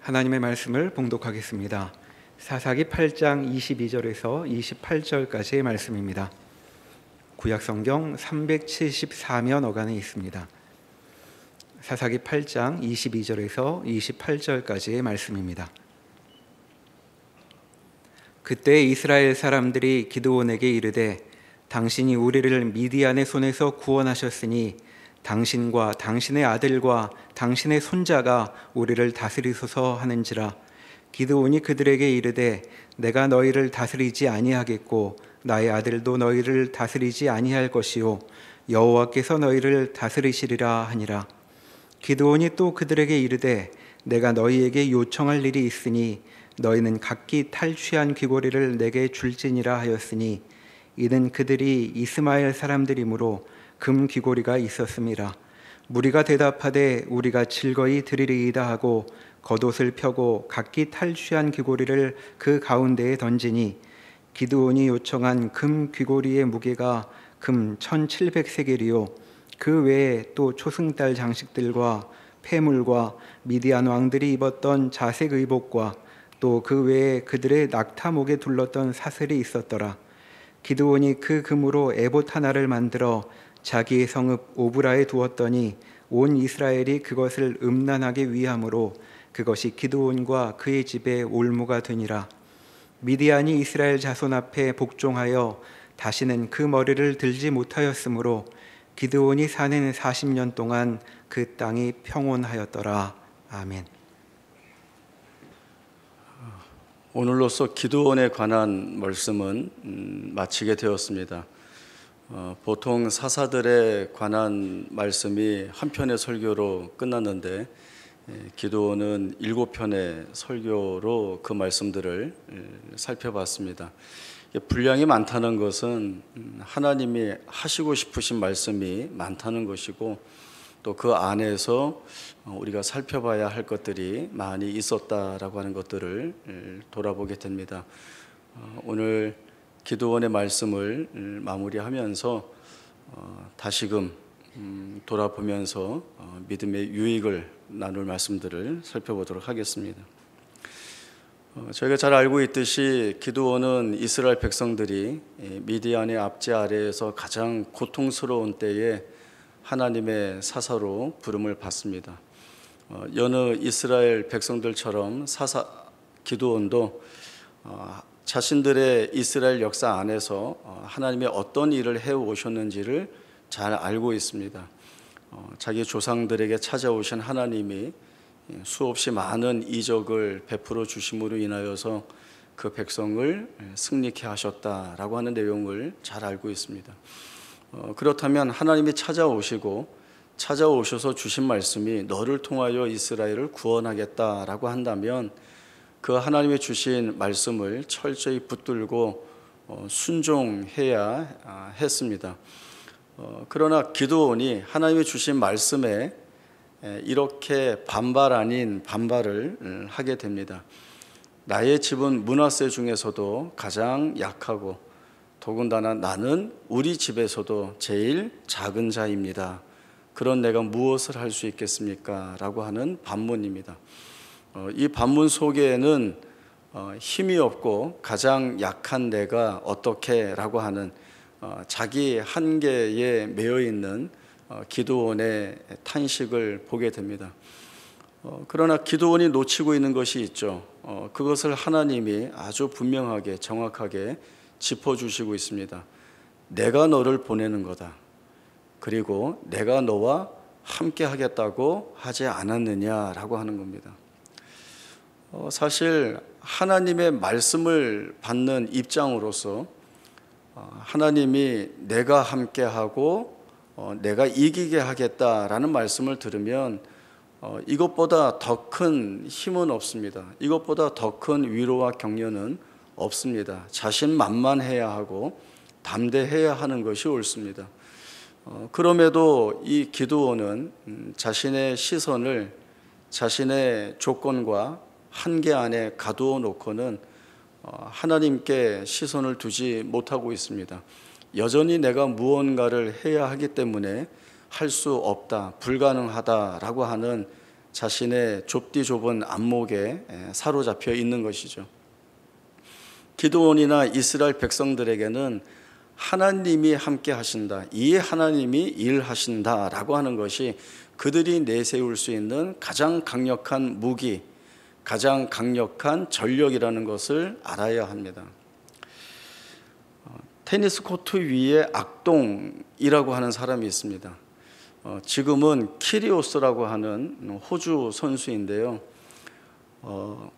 하나님의 말씀을 봉독하겠습니다. 사사기 8장 22절에서 28절까지의 말씀입니다. 구약성경 374면 어간에 있습니다. 사사기 8장 22절에서 28절까지의 말씀입니다. 그때 이스라엘 사람들이 기드온에게 이르되 당신이 우리를 미디안의 손에서 구원하셨으니 당신과 당신의 아들과 당신의 손자가 우리를 다스리소서 하는지라. 기드온이 그들에게 이르되 내가 너희를 다스리지 아니하겠고 나의 아들도 너희를 다스리지 아니할 것이요 여호와께서 너희를 다스리시리라 하니라. 기드온이 또 그들에게 이르되 내가 너희에게 요청할 일이 있으니 너희는 각기 탈취한 귀고리를 내게 줄지니라 하였으니 이는 그들이 이스마엘 사람들이므로 금 귀고리가 있었음이라. 무리가 대답하되 우리가 즐거이 드리리이다 하고 겉옷을 펴고 각기 탈취한 귀고리를 그 가운데에 던지니 기드온이 요청한 금 귀고리의 무게가 금 1700세겔이요 그 외에 또 초승달 장식들과 폐물과 미디안 왕들이 입었던 자색 의복과 또 그 외에 그들의 낙타 목에 둘렀던 사슬이 있었더라. 기드온이 그 금으로 에봇 하나를 만들어 자기의 성읍 오브라에 두었더니 온 이스라엘이 그것을 음란하게 위함으로 그것이 기드온과 그의 집에 올무가 되니라. 미디안이 이스라엘 자손 앞에 복종하여 다시는 그 머리를 들지 못하였으므로 기드온이 사는 40년 동안 그 땅이 평온하였더라. 아멘. 오늘로써 기드온에 관한 말씀은 마치게 되었습니다. 보통 사사들에 관한 말씀이 한 편의 설교로 끝났는데 기드온은 7편의 설교로 그 말씀들을 살펴봤습니다. 분량이 많다는 것은 하나님이 하시고 싶으신 말씀이 많다는 것이고 또 그 안에서 우리가 살펴봐야 할 것들이 많이 있었다라고 하는 것들을 돌아보게 됩니다. 오늘 기드온의 말씀을 마무리하면서 다시금 돌아보면서 믿음의 유익을 나눌 말씀들을 살펴보도록 하겠습니다. 저희가 잘 알고 있듯이 기드온은 이스라엘 백성들이 미디안의 압제 아래에서 가장 고통스러운 때에 하나님의 사사로 부름을 받습니다. 여느 이스라엘 백성들처럼 기드온도 자신들의 이스라엘 역사 안에서 하나님의 어떤 일을 해오셨는지를 잘 알고 있습니다. 자기 조상들에게 찾아오신 하나님이 수없이 많은 이적을 베풀어 주심으로 인하여서 그 백성을 승리케 하셨다라고 하는 내용을 잘 알고 있습니다. 그렇다면 하나님이 찾아오셔서 주신 말씀이 너를 통하여 이스라엘을 구원하겠다라고 한다면 그 하나님이 주신 말씀을 철저히 붙들고 순종해야 했습니다. 그러나 기드온이 하나님이 주신 말씀에 이렇게 반발 아닌 반발을 하게 됩니다. 나의 집은 므낫세 중에서도 가장 약하고 더군다나 나는 우리 집에서도 제일 작은 자입니다. 그런 내가 무엇을 할 수 있겠습니까? 라고 하는 반문입니다. 이 반문 속에는 힘이 없고 가장 약한 내가 어떻게 라고 하는 자기 한계에 매여 있는 기드온의 탄식을 보게 됩니다. 그러나 기드온이 놓치고 있는 것이 있죠. 그것을 하나님이 아주 분명하게 정확하게 짚어주시고 있습니다. 내가 너를 보내는 거다. 그리고 내가 너와 함께 하겠다고 하지 않았느냐라고 하는 겁니다. 사실 하나님의 말씀을 받는 입장으로서 하나님이 내가 함께하고 내가 이기게 하겠다라는 말씀을 들으면 이것보다 더 큰 힘은 없습니다. 이것보다 더 큰 위로와 격려는 없습니다. 자신만만해야 하고 담대해야 하는 것이 옳습니다. 그럼에도 이 기드온은 자신의 시선을 자신의 조건과 한계 안에 가두어 놓고는 하나님께 시선을 두지 못하고 있습니다. 여전히 내가 무언가를 해야 하기 때문에 할 수 없다, 불가능하다라고 하는 자신의 좁디 좁은 안목에 사로잡혀 있는 것이죠. 기드온이나 이스라엘 백성들에게는 하나님이 함께 하신다, 이 하나님이 일하신다라고 하는 것이 그들이 내세울 수 있는 가장 강력한 무기, 가장 강력한 전력이라는 것을 알아야 합니다. 테니스 코트 위에 악동이라고 하는 사람이 있습니다. 지금은 키리오스라고 하는 호주 선수인데요.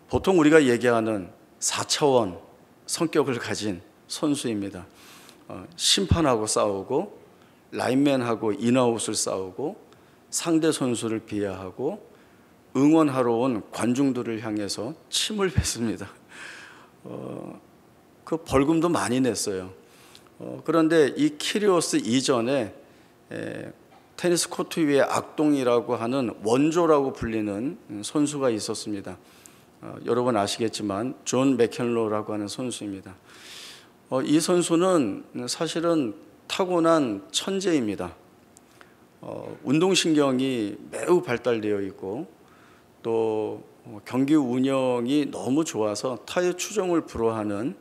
보통 우리가 얘기하는 4차원 성격을 가진 선수입니다. 심판하고 싸우고, 라인맨하고 인아웃을 싸우고, 상대 선수를 비하하고, 응원하러 온 관중들을 향해서 침을 뱉습니다. 그 벌금도 많이 냈어요. 그런데 이 키리오스 이전에 테니스 코트 위에 악동이라고 하는 원조라고 불리는 선수가 있었습니다. 여러분 아시겠지만 존 맥켄로라고 하는 선수입니다. 이 선수는 사실은 타고난 천재입니다. 운동신경이 매우 발달되어 있고, 또 경기 운영이 너무 좋아서 타의 추종을 불허하는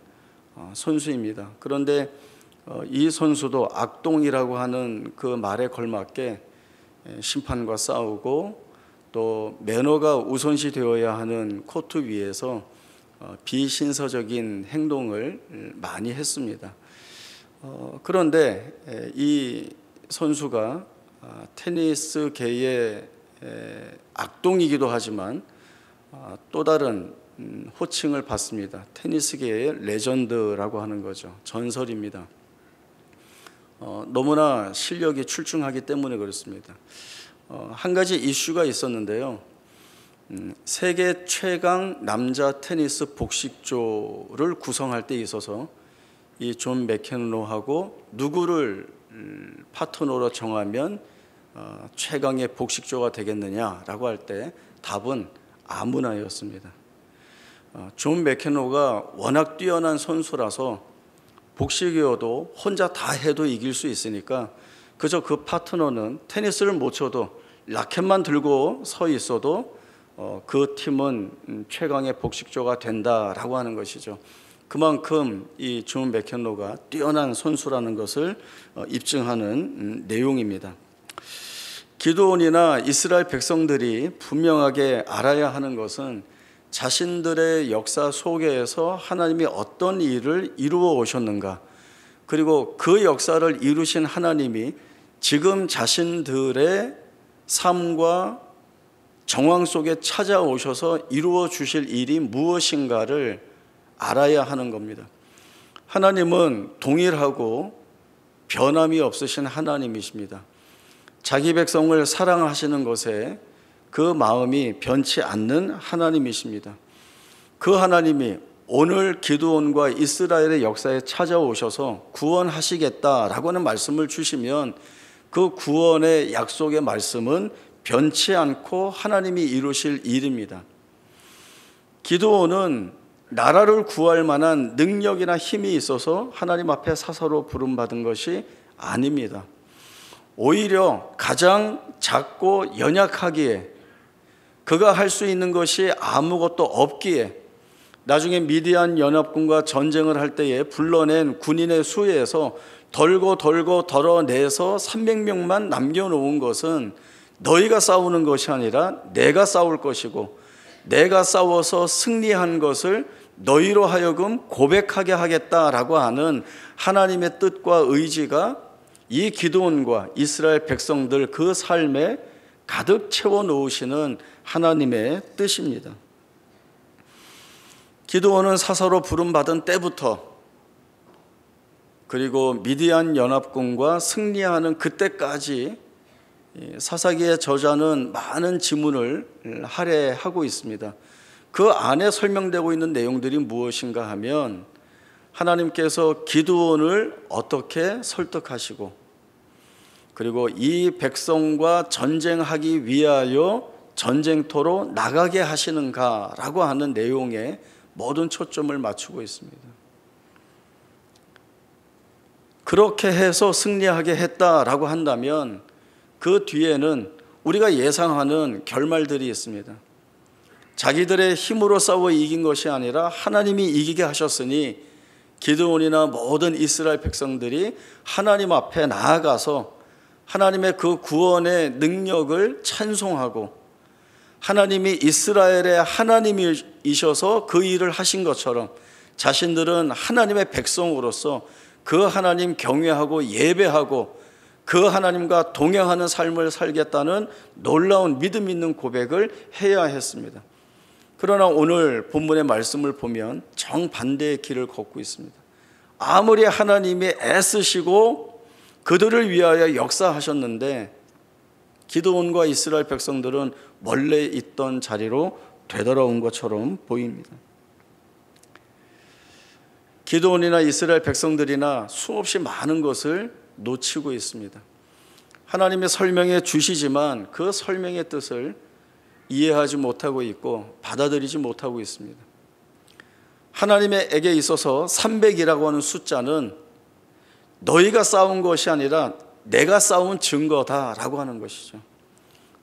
선수입니다. 그런데 이 선수도 악동이라고 하는 그 말에 걸맞게 심판과 싸우고, 또 매너가 우선시 되어야 하는 코트 위에서 비신서적인 행동을 많이 했습니다. 그런데 이 선수가 테니스계의 악동이기도 하지만 또 다른 호칭을 받습니다. 테니스계의 레전드라고 하는 거죠. 전설입니다. 너무나 실력이 출중하기 때문에 그렇습니다. 한 가지 이슈가 있었는데요. 세계 최강 남자 테니스 복식조를 구성할 때 있어서 이 존 맥켄로하고 누구를 파트너로 정하면 최강의 복식조가 되겠느냐라고 할 때 답은 아무나였습니다. 존 맥켄로가 워낙 뛰어난 선수라서 복식이어도 혼자 다 해도 이길 수 있으니까 그저 그 파트너는 테니스를 못 쳐도 라켓만 들고 서 있어도 그 팀은 최강의 복식조가 된다라고 하는 것이죠. 그만큼 이 존 맥켄로가 뛰어난 선수라는 것을 입증하는 내용입니다. 기드온이나 이스라엘 백성들이 분명하게 알아야 하는 것은 자신들의 역사 속에서 하나님이 어떤 일을 이루어 오셨는가, 그리고 그 역사를 이루신 하나님이 지금 자신들의 삶과 정황 속에 찾아오셔서 이루어 주실 일이 무엇인가를 알아야 하는 겁니다. 하나님은 동일하고 변함이 없으신 하나님이십니다. 자기 백성을 사랑하시는 것에 그 마음이 변치 않는 하나님이십니다. 그 하나님이 오늘 기드온과 이스라엘의 역사에 찾아오셔서 구원하시겠다라고 하는 말씀을 주시면 그 구원의 약속의 말씀은 변치 않고 하나님이 이루실 일입니다. 기드온은 나라를 구할 만한 능력이나 힘이 있어서 하나님 앞에 사사로 부름받은 것이 아닙니다. 오히려 가장 작고 연약하기에, 그가 할 수 있는 것이 아무것도 없기에, 나중에 미디안 연합군과 전쟁을 할 때에 불러낸 군인의 수에서 덜고 덜어내서 300명만 남겨놓은 것은 너희가 싸우는 것이 아니라 내가 싸울 것이고, 내가 싸워서 승리한 것을 너희로 하여금 고백하게 하겠다라고 하는 하나님의 뜻과 의지가 이 기드온과 이스라엘 백성들 그 삶에 가득 채워 놓으시는 하나님의 뜻입니다. 기드온은 사사로 부름받은 때부터, 그리고 미디안 연합군과 승리하는 그때까지 사사기의 저자는 많은 지문을 할애하고 있습니다. 그 안에 설명되고 있는 내용들이 무엇인가 하면, 하나님께서 기드온을 어떻게 설득하시고, 그리고 이 백성과 전쟁하기 위하여 전쟁터로 나가게 하시는가라고 하는 내용에 모든 초점을 맞추고 있습니다. 그렇게 해서 승리하게 했다라고 한다면 그 뒤에는 우리가 예상하는 결말들이 있습니다. 자기들의 힘으로 싸워 이긴 것이 아니라 하나님이 이기게 하셨으니 기드온이나 모든 이스라엘 백성들이 하나님 앞에 나아가서 하나님의 그 구원의 능력을 찬송하고 하나님이 이스라엘의 하나님이셔서 그 일을 하신 것처럼 자신들은 하나님의 백성으로서 그 하나님 경외하고 예배하고 그 하나님과 동행하는 삶을 살겠다는 놀라운 믿음 있는 고백을 해야 했습니다. 그러나 오늘 본문의 말씀을 보면 정반대의 길을 걷고 있습니다. 아무리 하나님이 애쓰시고 그들을 위하여 역사하셨는데 기드온과 이스라엘 백성들은 원래 있던 자리로 되돌아온 것처럼 보입니다. 기드온이나 이스라엘 백성들이나 수없이 많은 것을 놓치고 있습니다. 하나님이 설명해 주시지만 그 설명의 뜻을 이해하지 못하고 있고 받아들이지 못하고 있습니다. 하나님에게 있어서 300이라고 하는 숫자는 너희가 싸운 것이 아니라 내가 싸운 증거다라고 하는 것이죠.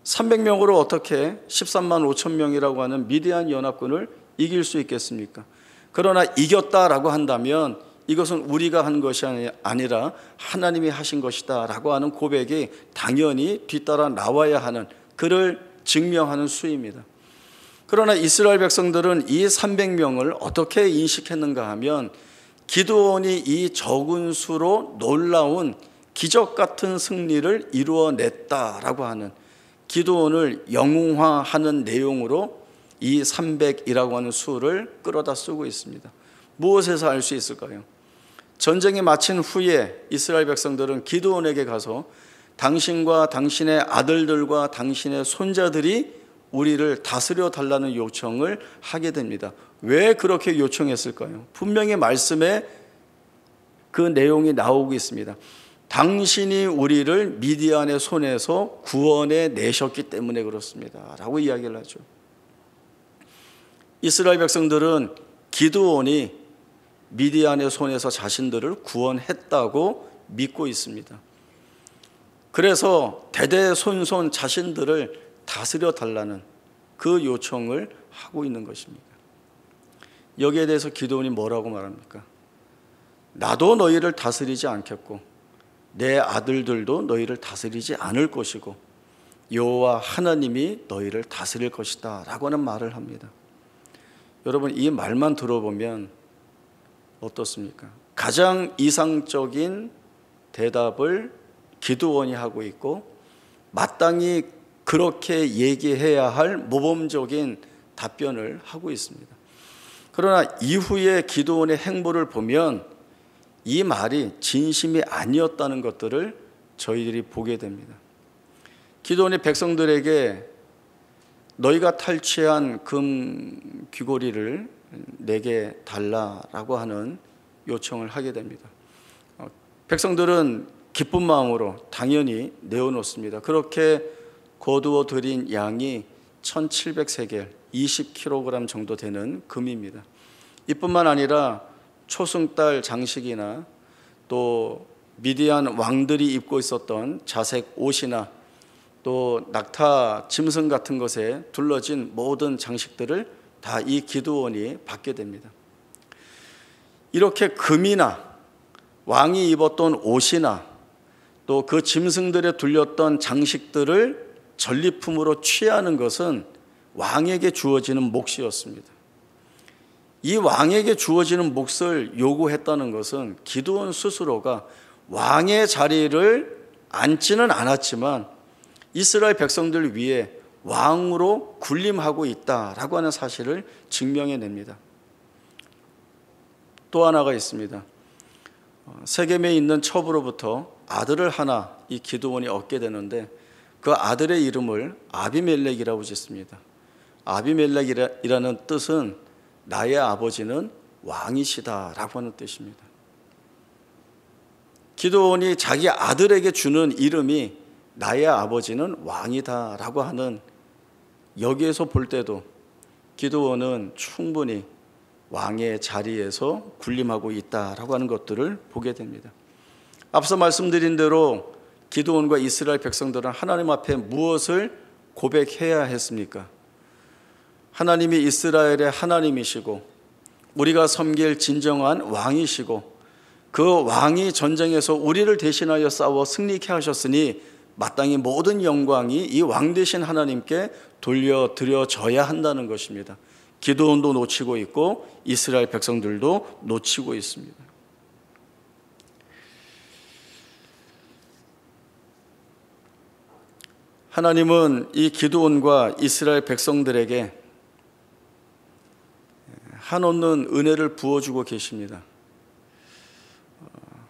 300명으로 어떻게 13만 5천 명이라고 하는 미디안 연합군을 이길 수 있겠습니까? 그러나 이겼다라고 한다면 이것은 우리가 한 것이 아니라 하나님이 하신 것이다 라고 하는 고백이 당연히 뒤따라 나와야 하는, 그를 증명하는 수입니다. 그러나 이스라엘 백성들은 이 300명을 어떻게 인식했는가 하면 기드온이 이 적은 수로 놀라운 기적 같은 승리를 이루어냈다라고 하는, 기드온을 영웅화하는 내용으로 이 300이라고 하는 수를 끌어다 쓰고 있습니다. 무엇에서 알 수 있을까요? 전쟁이 마친 후에 이스라엘 백성들은 기드온에게 가서 당신과 당신의 아들들과 당신의 손자들이 우리를 다스려 달라는 요청을 하게 됩니다. 왜 그렇게 요청했을까요? 분명히 말씀에 그 내용이 나오고 있습니다. 당신이 우리를 미디안의 손에서 구원해 내셨기 때문에 그렇습니다 라고 이야기를 하죠. 이스라엘 백성들은 기드온이 미디안의 손에서 자신들을 구원했다고 믿고 있습니다. 그래서 대대손손 자신들을 다스려 달라는 그 요청을 하고 있는 것입니다. 여기에 대해서 기드온이 뭐라고 말합니까? 나도 너희를 다스리지 않겠고 내 아들들도 너희를 다스리지 않을 것이고 여호와 하나님이 너희를 다스릴 것이다 라고 하는 말을 합니다. 여러분, 이 말만 들어보면 어떻습니까? 가장 이상적인 대답을 기드온이 하고 있고 마땅히 그렇게 얘기해야 할 모범적인 답변을 하고 있습니다. 그러나 이후에 기드온의 행보를 보면 이 말이 진심이 아니었다는 것들을 저희들이 보게 됩니다. 기드온이 백성들에게 너희가 탈취한 금 귀고리를 내게 달라라고 하는 요청을 하게 됩니다. 백성들은 기쁜 마음으로 당연히 내어놓습니다. 그렇게 거두어 들인 양이 1700세겔 20kg 정도 되는 금입니다. 이뿐만 아니라 초승달 장식이나 또 미디안 왕들이 입고 있었던 자색 옷이나 또 낙타 짐승 같은 것에 둘러진 모든 장식들을 다 이 기드온이 받게 됩니다. 이렇게 금이나 왕이 입었던 옷이나 또 그 짐승들에 둘렸던 장식들을 전리품으로 취하는 것은 왕에게 주어지는 몫이었습니다. 이 왕에게 주어지는 몫을 요구했다는 것은 기드온 스스로가 왕의 자리를 앉지는 않았지만 이스라엘 백성들 위해 왕으로 군림하고 있다라고 하는 사실을 증명해냅니다. 또 하나가 있습니다. 세겜에 있는 첩으로부터 아들을 하나 이 기드온이 얻게 되는데 그 아들의 이름을 아비멜렉이라고 짓습니다. 아비멜렉이라는 뜻은 나의 아버지는 왕이시다라고 하는 뜻입니다. 기드온이 자기 아들에게 주는 이름이 나의 아버지는 왕이다라고 하는, 여기에서 볼 때도 기드온은 충분히 왕의 자리에서 군림하고 있다라고 하는 것들을 보게 됩니다. 앞서 말씀드린 대로 기드온과 이스라엘 백성들은 하나님 앞에 무엇을 고백해야 했습니까? 하나님이 이스라엘의 하나님이시고 우리가 섬길 진정한 왕이시고 그 왕이 전쟁에서 우리를 대신하여 싸워 승리케 하셨으니 마땅히 모든 영광이 이 왕 되신 하나님께 돌려드려져야 한다는 것입니다. 기드온도 놓치고 있고 이스라엘 백성들도 놓치고 있습니다. 하나님은 이 기드온과 이스라엘 백성들에게 한없는 은혜를 부어주고 계십니다.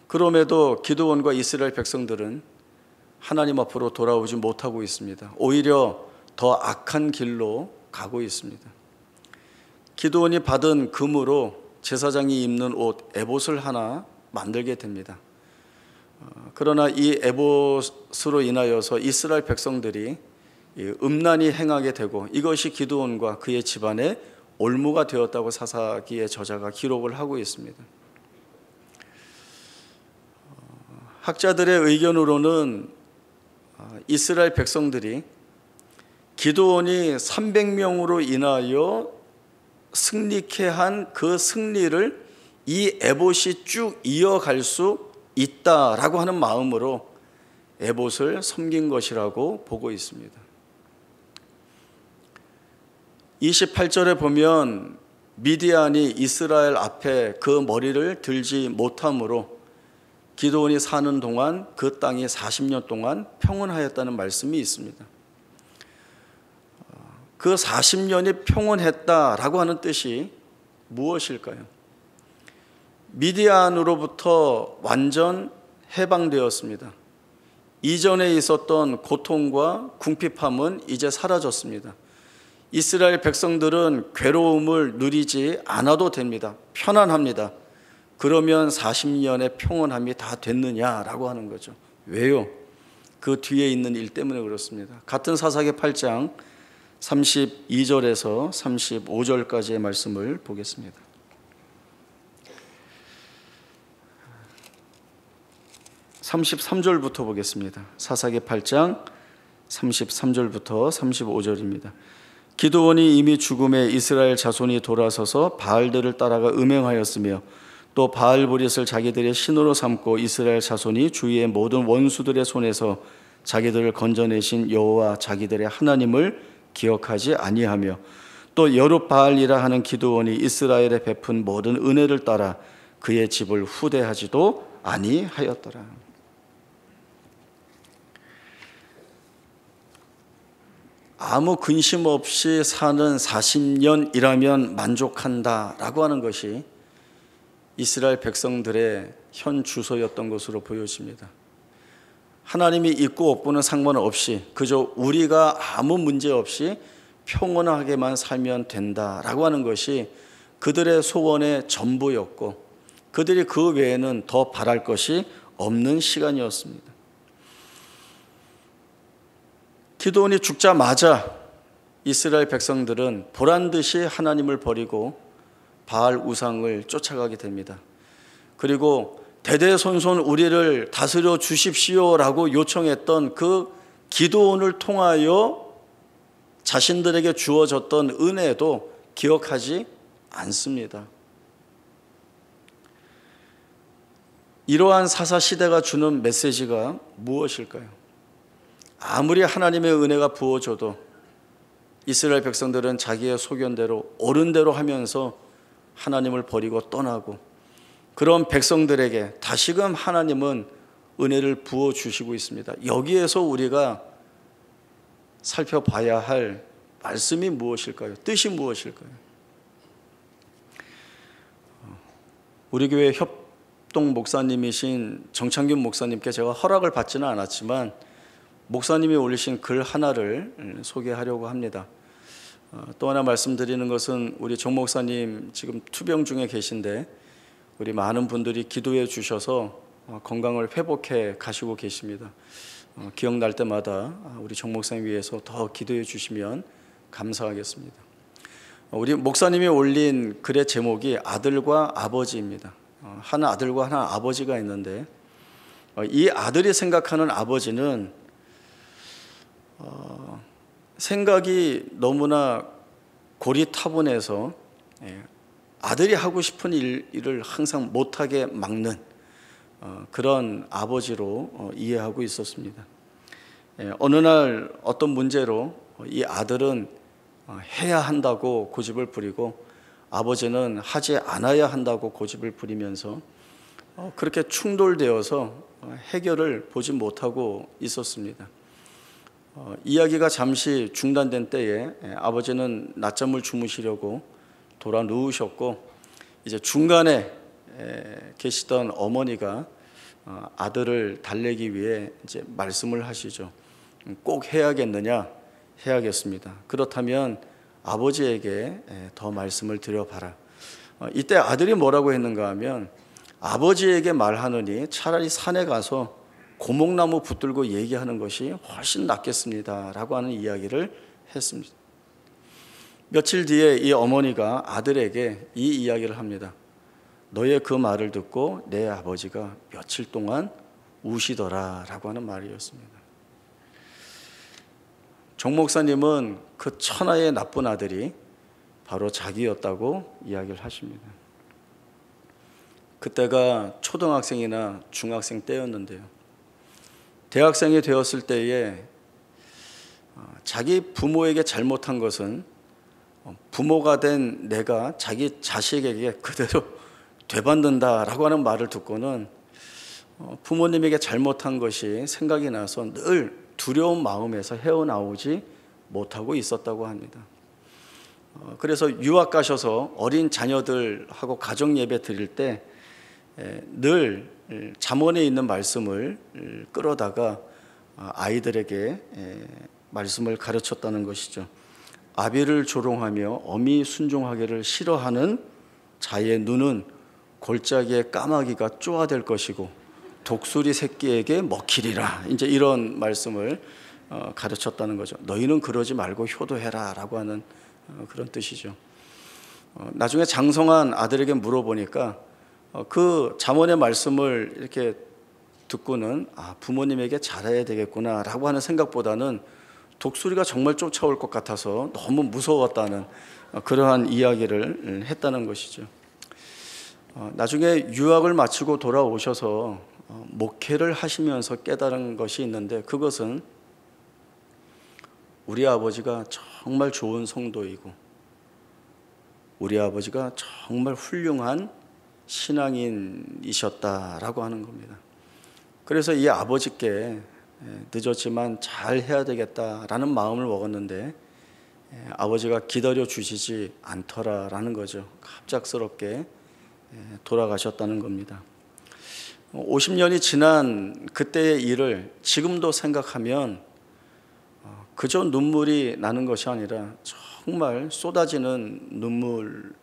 그럼에도 기드온과 이스라엘 백성들은 하나님 앞으로 돌아오지 못하고 있습니다. 오히려 더 악한 길로 가고 있습니다. 기드온이 받은 금으로 제사장이 입는 옷 에봇을 하나 만들게 됩니다. 그러나 이 에봇으로 인하여서 이스라엘 백성들이 음란히 행하게 되고 이것이 기드온과 그의 집안의 올무가 되었다고 사사기의 저자가 기록을 하고 있습니다. 학자들의 의견으로는 이스라엘 백성들이 기드온이 300명으로 인하여 승리케 한 그 승리를 이 에봇이 쭉 이어갈 수 있다라고 하는 마음으로 에봇을 섬긴 것이라고 보고 있습니다. 28절에 보면 미디안이 이스라엘 앞에 그 머리를 들지 못함으로 기드온이 사는 동안 그 땅이 40년 동안 평온하였다는 말씀이 있습니다. 그 40년이 평온했다라고 하는 뜻이 무엇일까요? 미디안으로부터 완전 해방되었습니다. 이전에 있었던 고통과 궁핍함은 이제 사라졌습니다. 이스라엘 백성들은 괴로움을 누리지 않아도 됩니다. 편안합니다. 그러면 40년의 평온함이 다 됐느냐라고 하는 거죠. 왜요? 그 뒤에 있는 일 때문에 그렇습니다. 같은 사사기 8장 32절에서 35절까지의 말씀을 보겠습니다. 33절부터 보겠습니다. 사사기 8장 33절부터 35절입니다. 기드온이 이미 죽음에 이스라엘 자손이 돌아서서 바알들을 따라가 음행하였으며 또 바알브릿을 자기들의 신으로 삼고 이스라엘 자손이 주위의 모든 원수들의 손에서 자기들을 건져내신 여호와 자기들의 하나님을 기억하지 아니하며 또 여룻바알이라 하는 기드온이 이스라엘에 베푼 모든 은혜를 따라 그의 집을 후대하지도 아니하였더라. 아무 근심 없이 사는 40년이라면 만족한다라고 하는 것이 이스라엘 백성들의 현 주소였던 것으로 보여집니다. 하나님이 있고 없고는 상관없이 그저 우리가 아무 문제 없이 평온하게만 살면 된다라고 하는 것이 그들의 소원의 전부였고 그들이 그 외에는 더 바랄 것이 없는 시간이었습니다. 기드온이 죽자마자 이스라엘 백성들은 보란듯이 하나님을 버리고 바알 우상을 쫓아가게 됩니다. 그리고 대대손손 우리를 다스려 주십시오라고 요청했던 그 기드온을 통하여 자신들에게 주어졌던 은혜도 기억하지 않습니다. 이러한 사사시대가 주는 메시지가 무엇일까요? 아무리 하나님의 은혜가 부어져도 이스라엘 백성들은 자기의 소견대로 옳은 대로 하면서 하나님을 버리고 떠나고 그런 백성들에게 다시금 하나님은 은혜를 부어주시고 있습니다. 여기에서 우리가 살펴봐야 할 말씀이 무엇일까요? 뜻이 무엇일까요? 우리 교회 협동 목사님이신 정창균 목사님께 제가 허락을 받지는 않았지만 목사님이 올리신 글 하나를 소개하려고 합니다. 또 하나 말씀드리는 것은 우리 정 목사님 지금 투병 중에 계신데 우리 많은 분들이 기도해 주셔서 건강을 회복해 가시고 계십니다. 기억날 때마다 우리 정 목사님 위해서 더 기도해 주시면 감사하겠습니다. 우리 목사님이 올린 글의 제목이 아들과 아버지입니다. 하나 아들과 하나 아버지가 있는데 이 아들이 생각하는 아버지는 생각이 너무나 고리타분해서 아들이 하고 싶은 일을 항상 못하게 막는 그런 아버지로 이해하고 있었습니다. 어느 날 어떤 문제로 이 아들은 해야 한다고 고집을 부리고 아버지는 하지 않아야 한다고 고집을 부리면서 그렇게 충돌되어서 해결을 보지 못하고 있었습니다. 이야기가 잠시 중단된 때에 아버지는 낮잠을 주무시려고 돌아 누우셨고 이제 중간에 계시던 어머니가 아들을 달래기 위해 이제 말씀을 하시죠. 꼭 해야겠느냐? 해야겠습니다. 그렇다면 아버지에게 더 말씀을 드려봐라. 이때 아들이 뭐라고 했는가 하면 아버지에게 말하느니 차라리 산에 가서 고목나무 붙들고 얘기하는 것이 훨씬 낫겠습니다 라고 하는 이야기를 했습니다. 며칠 뒤에 이 어머니가 아들에게 이 이야기를 합니다. 너의 그 말을 듣고 내 아버지가 며칠 동안 우시더라 라고 하는 말이었습니다. 정 목사님은 그 천하의 나쁜 아들이 바로 자기였다고 이야기를 하십니다. 그때가 초등학생이나 중학생 때였는데요. 대학생이 되었을 때에 자기 부모에게 잘못한 것은 부모가 된 내가 자기 자식에게 그대로 되받는다라고 하는 말을 듣고는 부모님에게 잘못한 것이 생각이 나서 늘 두려운 마음에서 헤어나오지 못하고 있었다고 합니다. 그래서 유학 가셔서 어린 자녀들하고 가정 예배 드릴 때 늘 잠언에 있는 말씀을 끌어다가 아이들에게 말씀을 가르쳤다는 것이죠. 아비를 조롱하며 어미 순종하기를 싫어하는 자의 눈은 골짜기의 까마귀가 쪼아댈 것이고 독수리 새끼에게 먹히리라. 이제 이런 말씀을 가르쳤다는 거죠. 너희는 그러지 말고 효도해라 라고 하는 그런 뜻이죠. 나중에 장성한 아들에게 물어보니까 그 잠언의 말씀을 이렇게 듣고는 부모님에게 잘해야 되겠구나 라고 하는 생각보다는 독수리가 정말 쫓아올 것 같아서 너무 무서웠다는 그러한 이야기를 했다는 것이죠. 나중에 유학을 마치고 돌아오셔서 목회를 하시면서 깨달은 것이 있는데 그것은 우리 아버지가 정말 좋은 성도이고 우리 아버지가 정말 훌륭한 신앙인이셨다라고 하는 겁니다. 그래서 이 아버지께 늦었지만 잘 해야 되겠다라는 마음을 먹었는데 아버지가 기다려 주시지 않더라라는 거죠. 갑작스럽게 돌아가셨다는 겁니다. 50년이 지난 그때의 일을 지금도 생각하면 그저 눈물이 나는 것이 아니라 정말 쏟아지는 눈물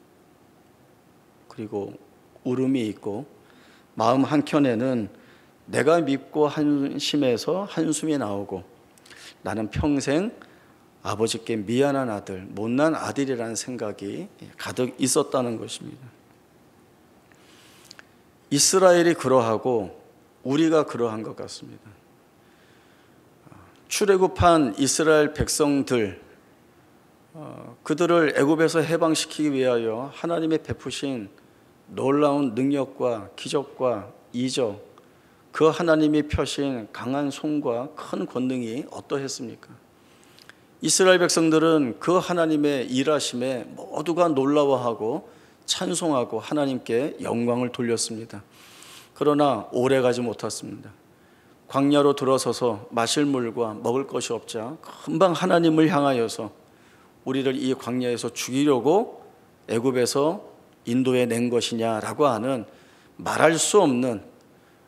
그리고 울음이 있고 마음 한켠에는 내가 밉고 한심해서 한숨이 나오고 나는 평생 아버지께 미안한 아들, 못난 아들이라는 생각이 가득 있었다는 것입니다. 이스라엘이 그러하고 우리가 그러한 것 같습니다. 출애굽한 이스라엘 백성들 그들을 애굽에서 해방시키기 위하여 하나님의 베푸신 놀라운 능력과 기적과 이적 그 하나님이 펴신 강한 손과 큰 권능이 어떠했습니까? 이스라엘 백성들은 그 하나님의 일하심에 모두가 놀라워하고 찬송하고 하나님께 영광을 돌렸습니다. 그러나 오래가지 못했습니다. 광야로 들어서서 마실 물과 먹을 것이 없자 금방 하나님을 향하여서 우리를 이 광야에서 죽이려고 애굽에서 인도해 낸 것이냐라고 하는 말할 수 없는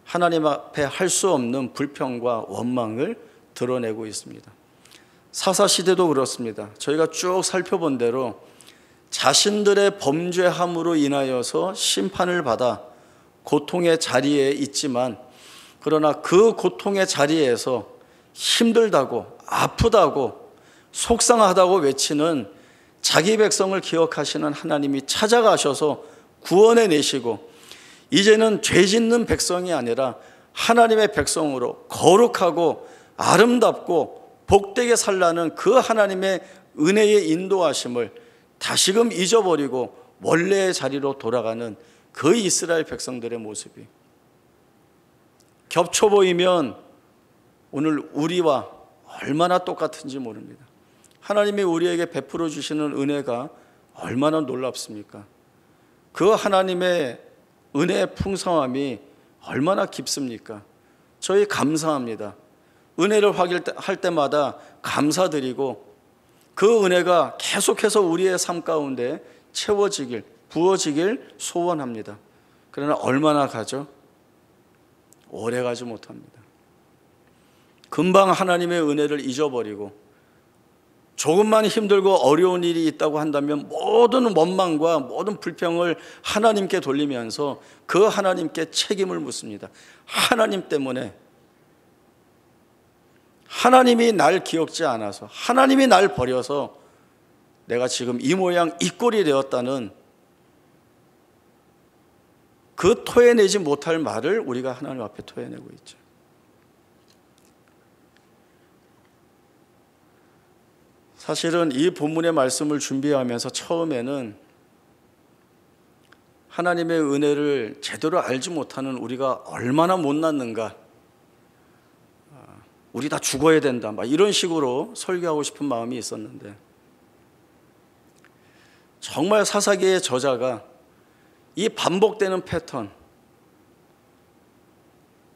하나님 앞에 할 수 없는 불평과 원망을 드러내고 있습니다. 사사시대도 그렇습니다. 저희가 쭉 살펴본 대로 자신들의 범죄함으로 인하여서 심판을 받아 고통의 자리에 있지만 그러나 그 고통의 자리에서 힘들다고 아프다고 속상하다고 외치는 자기 백성을 기억하시는 하나님이 찾아가셔서 구원해 내시고 이제는 죄 짓는 백성이 아니라 하나님의 백성으로 거룩하고 아름답고 복되게 살라는 그 하나님의 은혜의 인도하심을 다시금 잊어버리고 원래의 자리로 돌아가는 그 이스라엘 백성들의 모습이 겹쳐 보이면 오늘 우리와 얼마나 똑같은지 모릅니다. 하나님이 우리에게 베풀어 주시는 은혜가 얼마나 놀랍습니까? 그 하나님의 은혜의 풍성함이 얼마나 깊습니까? 저희 감사합니다. 은혜를 할 때마다 감사드리고 그 은혜가 계속해서 우리의 삶 가운데 채워지길, 부어지길 소원합니다. 그러나 얼마나 가죠? 오래 가지 못합니다. 금방 하나님의 은혜를 잊어버리고 조금만 힘들고 어려운 일이 있다고 한다면 모든 원망과 모든 불평을 하나님께 돌리면서 그 하나님께 책임을 묻습니다. 하나님 때문에, 하나님이 날 기억지 않아서, 하나님이 날 버려서 내가 지금 이 모양 이 꼴이 되었다는 그 토해내지 못할 말을 우리가 하나님 앞에 토해내고 있죠. 사실은 이 본문의 말씀을 준비하면서 처음에는 하나님의 은혜를 제대로 알지 못하는 우리가 얼마나 못났는가, 우리 다 죽어야 된다, 막 이런 식으로 설교하고 싶은 마음이 있었는데, 정말 사사기의 저자가 이 반복되는 패턴,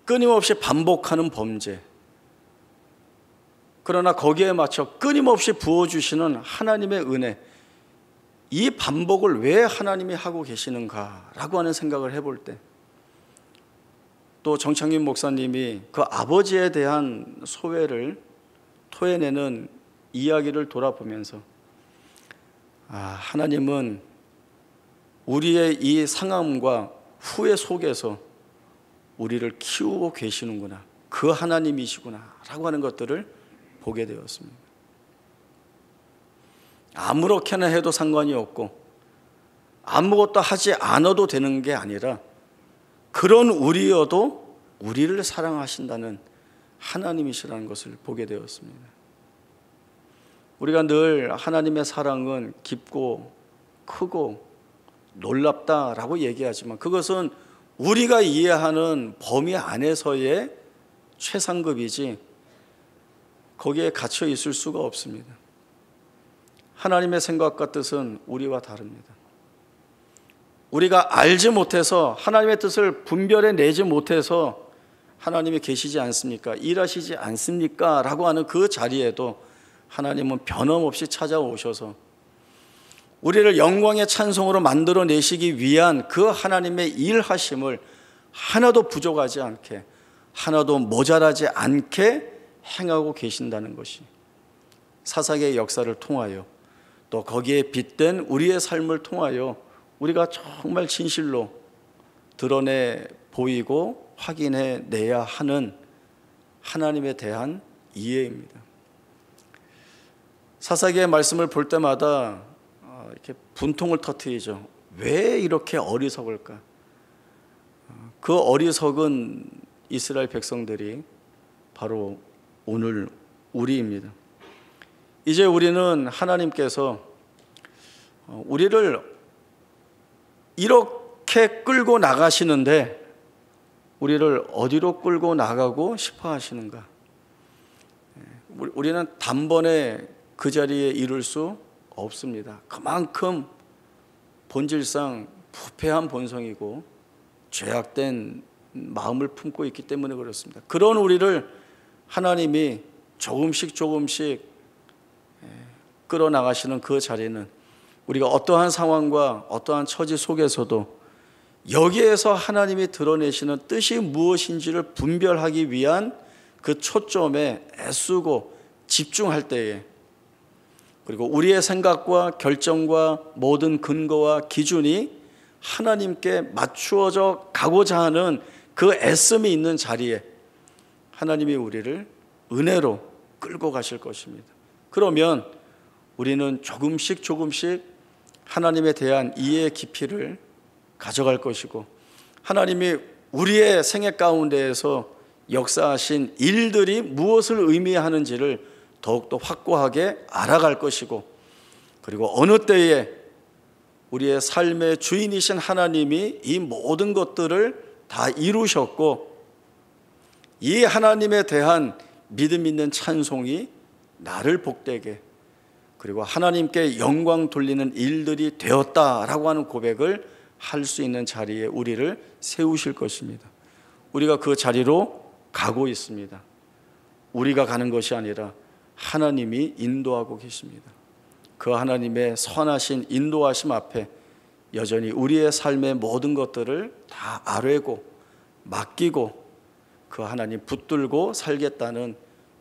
끊임없이 반복하는 범죄, 그러나 거기에 맞춰 끊임없이 부어주시는 하나님의 은혜, 이 반복을 왜 하나님이 하고 계시는가라고 하는 생각을 해볼 때, 또 정창균 목사님이 그 아버지에 대한 소회를 토해내는 이야기를 돌아보면서 하나님은 우리의 이 상함과 후회 속에서 우리를 키우고 계시는구나, 그 하나님이시구나 라고 하는 것들을 보게 되었습니다. 아무렇게나 해도 상관이 없고 아무것도 하지 않아도 되는 게 아니라 그런 우리여도 우리를 사랑하신다는 하나님이시라는 것을 보게 되었습니다. 우리가 늘 하나님의 사랑은 깊고 크고 놀랍다라고 얘기하지만 그것은 우리가 이해하는 범위 안에서의 최상급이지 거기에 갇혀 있을 수가 없습니다. 하나님의 생각과 뜻은 우리와 다릅니다. 우리가 알지 못해서, 하나님의 뜻을 분별해 내지 못해서 하나님이 계시지 않습니까? 일하시지 않습니까? 라고 하는 그 자리에도 하나님은 변함없이 찾아오셔서 우리를 영광의 찬송으로 만들어내시기 위한 그 하나님의 일하심을 하나도 부족하지 않게, 하나도 모자라지 않게 행하고 계신다는 것이 사사기의 역사를 통하여, 또 거기에 빗댄 우리의 삶을 통하여 우리가 정말 진실로 드러내 보이고 확인해 내야 하는 하나님에 대한 이해입니다. 사사기의 말씀을 볼 때마다 이렇게 분통을 터뜨리죠. 왜 이렇게 어리석을까? 그 어리석은 이스라엘 백성들이 바로 오늘 우리입니다. 이제 우리는 하나님께서 우리를 이렇게 끌고 나가시는데 우리를 어디로 끌고 나가고 싶어 하시는가? 우리는 단번에 그 자리에 이룰 수 없습니다. 그만큼 본질상 부패한 본성이고 죄악된 마음을 품고 있기 때문에 그렇습니다. 그런 우리를 하나님이 조금씩 끌어나가시는 그 자리는 우리가 어떠한 상황과 어떠한 처지 속에서도 여기에서 하나님이 드러내시는 뜻이 무엇인지를 분별하기 위한 그 초점에 애쓰고 집중할 때에, 그리고 우리의 생각과 결정과 모든 근거와 기준이 하나님께 맞추어져 가고자 하는 그 애씀이 있는 자리에 하나님이 우리를 은혜로 끌고 가실 것입니다. 그러면 우리는 조금씩 하나님에 대한 이해의 깊이를 가져갈 것이고, 하나님이 우리의 생애 가운데에서 역사하신 일들이 무엇을 의미하는지를 더욱더 확고하게 알아갈 것이고, 그리고 어느 때에 우리의 삶의 주인이신 하나님이 이 모든 것들을 다 이루셨고, 이 하나님에 대한 믿음 있는 찬송이 나를 복되게, 그리고 하나님께 영광 돌리는 일들이 되었다라고 하는 고백을 할 수 있는 자리에 우리를 세우실 것입니다. 우리가 그 자리로 가고 있습니다. 우리가 가는 것이 아니라 하나님이 인도하고 계십니다. 그 하나님의 선하신 인도하심 앞에 여전히 우리의 삶의 모든 것들을 다 아뢰고 맡기고 그 하나님 붙들고 살겠다는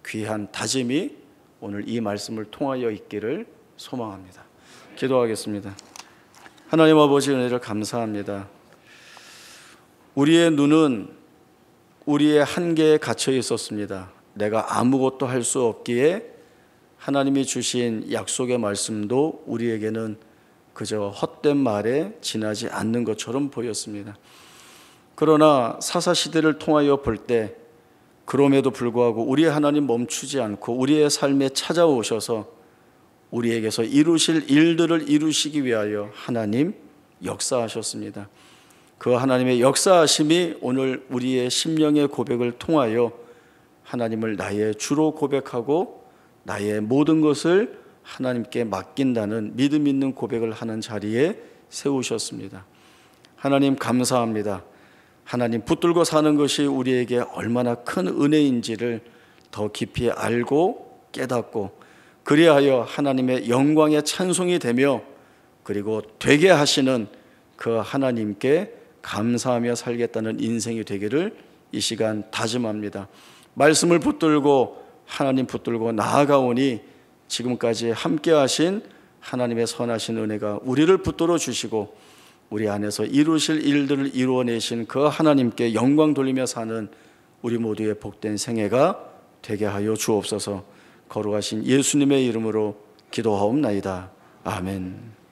귀한 다짐이 오늘 이 말씀을 통하여 있기를 소망합니다. 기도하겠습니다. 하나님 아버지, 은혜를 감사합니다. 우리의 눈은 우리의 한계에 갇혀 있었습니다. 내가 아무것도 할 수 없기에 하나님이 주신 약속의 말씀도 우리에게는 그저 헛된 말에 지나지 않는 것처럼 보였습니다. 그러나 사사시대를 통하여 볼 때 그럼에도 불구하고 우리의 하나님 멈추지 않고 우리의 삶에 찾아오셔서 우리에게서 이루실 일들을 이루시기 위하여 하나님 역사하셨습니다. 그 하나님의 역사하심이 오늘 우리의 심령의 고백을 통하여 하나님을 나의 주로 고백하고 나의 모든 것을 하나님께 맡긴다는 믿음 있는 고백을 하는 자리에 세우셨습니다. 하나님 감사합니다. 하나님 붙들고 사는 것이 우리에게 얼마나 큰 은혜인지를 더 깊이 알고 깨닫고, 그리하여 하나님의 영광의 찬송이 되며 그리고 되게 하시는 그 하나님께 감사하며 살겠다는 인생이 되기를 이 시간 다짐합니다. 말씀을 붙들고 하나님 붙들고 나아가오니 지금까지 함께 하신 하나님의 선하신 은혜가 우리를 붙들어 주시고 우리 안에서 이루실 일들을 이루어내신 그 하나님께 영광 돌리며 사는 우리 모두의 복된 생애가 되게 하여 주옵소서. 거룩하신 예수님의 이름으로 기도하옵나이다. 아멘.